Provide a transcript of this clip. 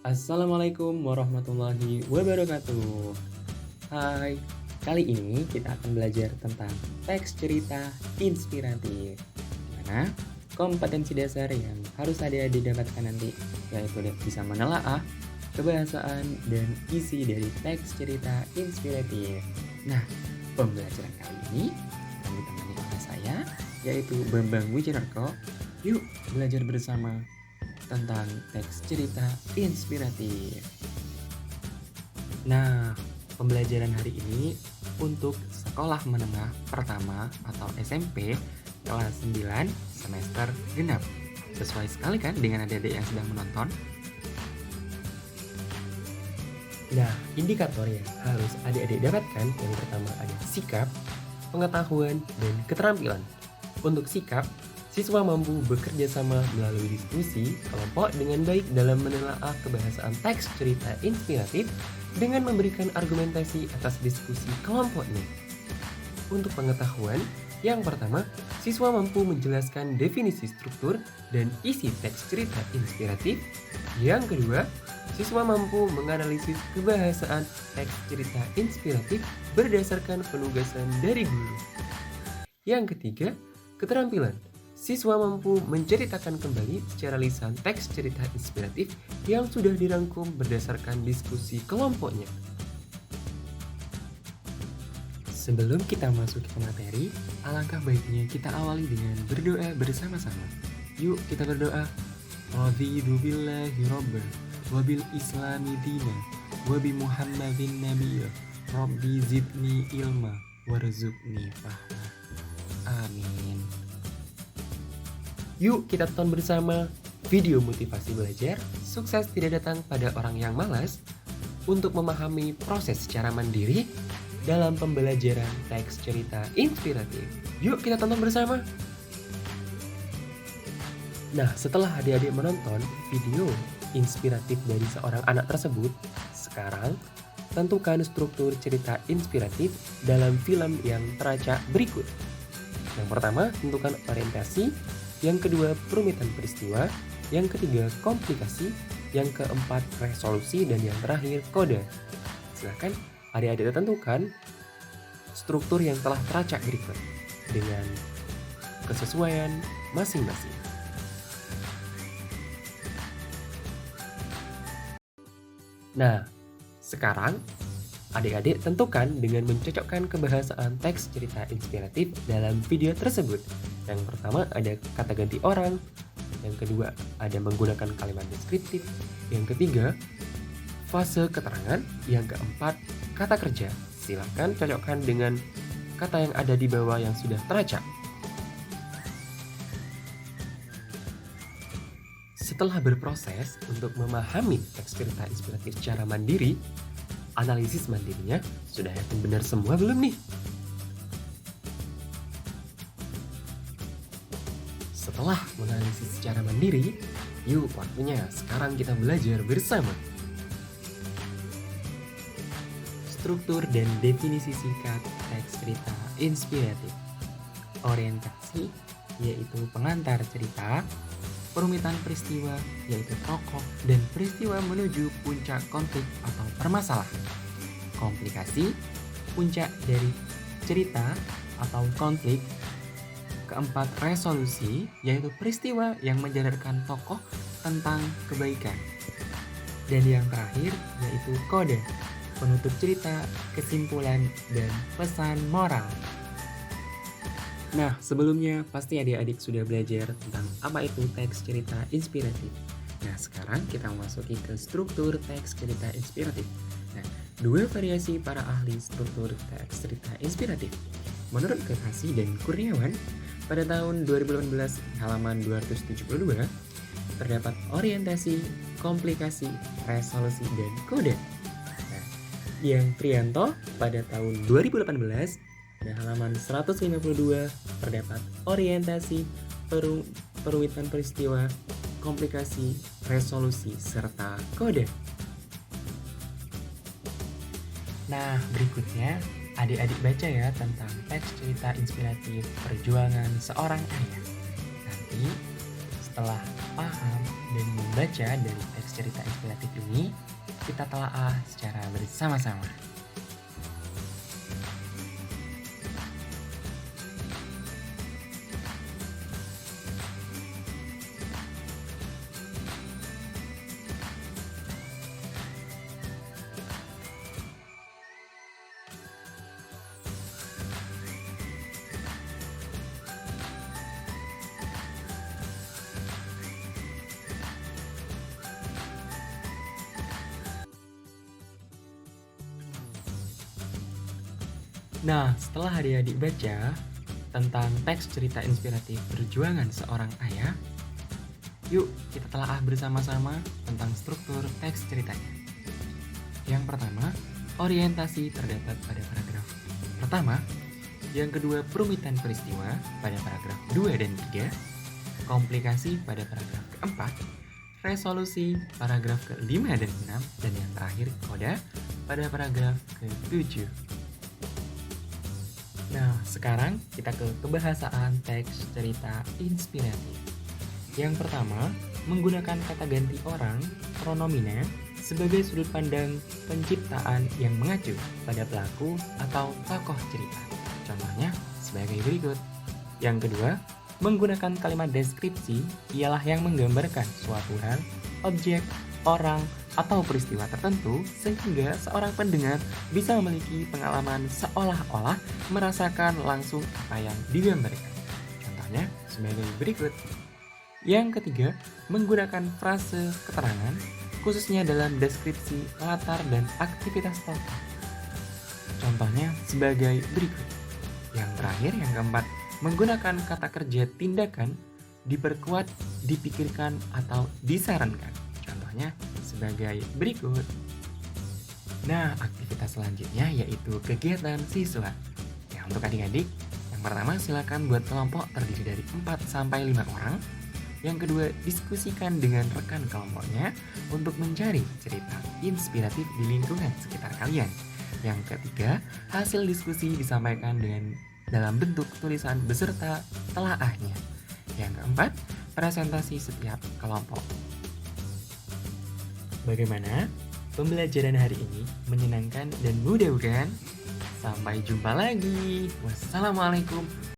Assalamualaikum warahmatullahi wabarakatuh. Hai, kali ini kita akan belajar tentang teks cerita inspiratif. Mana kompetensi dasar yang harus ada didapatkan nanti, yaitu bisa menelaah kebahasaan dan isi dari teks cerita inspiratif. Nah, pembelajaran kali ini akan ditemani oleh saya, yaitu Bambang Wijanarko. Yuk belajar bersama tentang teks cerita inspiratif. Nah, pembelajaran hari ini untuk sekolah menengah pertama atau SMP kelas 9 semester genap. Sesuai sekali kan dengan adik-adik yang sedang menonton? Nah, indikator yang harus adik-adik dapatkan yang pertama ada sikap, pengetahuan, dan keterampilan. Untuk sikap, siswa mampu bekerja sama melalui diskusi kelompok dengan baik dalam menelaah kebahasaan teks cerita inspiratif dengan memberikan argumentasi atas diskusi kelompoknya. Untuk pengetahuan, yang pertama, siswa mampu menjelaskan definisi struktur dan isi teks cerita inspiratif. Yang kedua, siswa mampu menganalisis kebahasaan teks cerita inspiratif berdasarkan penugasan dari guru. Yang ketiga, keterampilan. Siswa mampu menceritakan kembali secara lisan teks cerita inspiratif yang sudah dirangkum berdasarkan diskusi kelompoknya. Sebelum kita masuk ke materi, alangkah baiknya kita awali dengan berdoa bersama-sama. Yuk kita berdoa. Raditu billahi robba, wabil islami dina, wabi muhammadin nabiyya, rabbi zidni ilma, warzuqni fahma. Amin. Yuk kita tonton bersama video motivasi belajar sukses tidak datang pada orang yang malas untuk memahami proses secara mandiri dalam pembelajaran teks cerita inspiratif. Yuk kita tonton bersama. Nah, setelah adik-adik menonton video inspiratif dari seorang anak tersebut, sekarang tentukan struktur cerita inspiratif dalam film yang teracak berikut. Yang pertama, tentukan orientasi. Yang kedua, perumitan peristiwa. Yang ketiga, komplikasi. Yang keempat, resolusi. Dan yang terakhir, kode. Silakan adik-adik tentukan struktur yang telah teracak berikut dengan kesesuaian masing-masing. Nah, sekarang adik-adik tentukan dengan mencocokkan kebahasaan teks cerita inspiratif dalam video tersebut. Yang pertama ada kata ganti orang, yang kedua ada menggunakan kalimat deskriptif, yang ketiga fase keterangan, yang keempat kata kerja. Silakan cocokkan dengan kata yang ada di bawah yang sudah teracak. Setelah berproses untuk memahami teks cerita inspiratif secara mandiri, analisis mandirinya sudah yakin benar semua belum nih? Setelah menganalisis secara mandiri, yuk waktunya sekarang kita belajar bersama. Struktur dan definisi singkat teks cerita inspiratif. Orientasi yaitu pengantar cerita, perumitan peristiwa yaitu tokoh dan peristiwa menuju puncak konflik atau permasalahan. Komplikasi, puncak dari cerita atau konflik. Keempat, resolusi yaitu peristiwa yang menyadarkan tokoh tentang kebaikan. Dan yang terakhir yaitu kode, penutup cerita, kesimpulan, dan pesan moral. Nah, sebelumnya pasti adik-adik sudah belajar tentang apa itu teks cerita inspiratif. Nah, sekarang kita masuki ke struktur teks cerita inspiratif. Nah, dua variasi para ahli struktur teks cerita inspiratif. Menurut Kekasih dan Kurniawan, pada tahun 2018 halaman 272, terdapat orientasi, komplikasi, resolusi, dan kode. Nah, yang Trianto pada tahun 2018 pada halaman 152 terdapat orientasi, perumitan peristiwa, komplikasi, resolusi, serta kode. Nah, berikutnya adik-adik baca ya tentang teks cerita inspiratif perjuangan seorang ayah. Nanti setelah paham dan membaca dari teks teks cerita inspiratif ini kita telaah secara bersama-sama. Nah, setelah adik-adik baca tentang teks cerita inspiratif perjuangan seorang ayah, yuk kita telaah bersama-sama tentang struktur teks ceritanya. Yang pertama, orientasi terdapat pada paragraf pertama. Yang kedua, perumitan peristiwa pada paragraf 2 dan 3. Komplikasi pada paragraf keempat. Resolusi paragraf ke-5 dan 6. Dan yang terakhir, koda pada paragraf ke-7. Nah, sekarang kita ke kebahasaan teks cerita inspiratif. Yang pertama, menggunakan kata ganti orang, pronomina, sebagai sudut pandang penciptaan yang mengacu pada pelaku atau tokoh cerita. Contohnya sebagai berikut. Yang kedua, menggunakan kalimat deskripsi ialah yang menggambarkan suatu hal, objek, orang, atau peristiwa tertentu sehingga seorang pendengar bisa memiliki pengalaman seolah-olah merasakan langsung apa yang digambarkan. Contohnya sebagai berikut. Yang ketiga, menggunakan frase keterangan khususnya dalam deskripsi latar dan aktivitas tokoh. Contohnya sebagai berikut. Yang terakhir, yang keempat, menggunakan kata kerja tindakan diperkuat, dipikirkan, atau disarankan. Contohnya sebagai berikut. Nah, aktivitas selanjutnya yaitu kegiatan siswa. Ya, untuk adik-adik, yang pertama silakan buat kelompok terdiri dari 4 sampai 5 orang. Yang kedua, diskusikan dengan rekan kelompoknya untuk mencari cerita inspiratif di lingkungan sekitar kalian. Yang ketiga, hasil diskusi disampaikan dalam bentuk tulisan beserta telaahnya. Yang keempat, presentasi setiap kelompok. Bagaimana? Pembelajaran hari ini menyenangkan dan mudah bukan? Sampai jumpa lagi. Wassalamualaikum